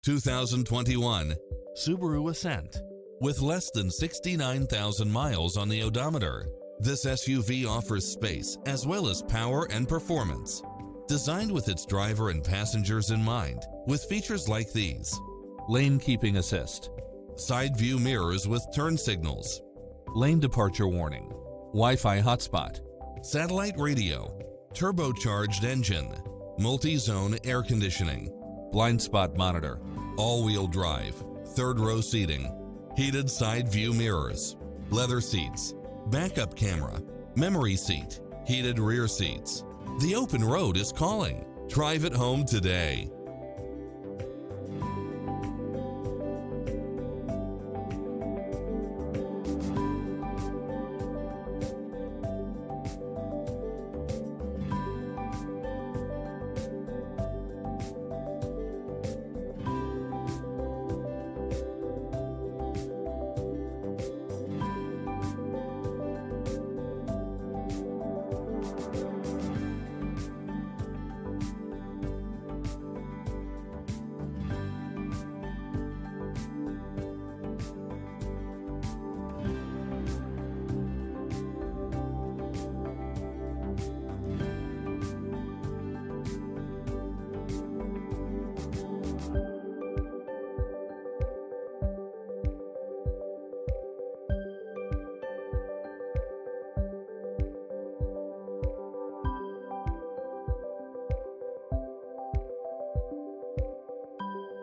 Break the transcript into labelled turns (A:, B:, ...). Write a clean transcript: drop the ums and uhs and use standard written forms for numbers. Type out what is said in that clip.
A: 2021 Subaru Ascent. With less than 69,000 miles on the odometer, this SUV offers space as well as power and performance. Designed with its driver and passengers in mind, with features like these: lane keeping assist, side view mirrors with turn signals, lane departure warning, Wi-Fi hotspot, satellite radio, turbocharged engine, multi-zone air conditioning, blind spot monitor, all-wheel drive, third-row seating, heated side view mirrors, leather seats, backup camera, memory seat, heated rear seats. The open road is calling. Drive it home today.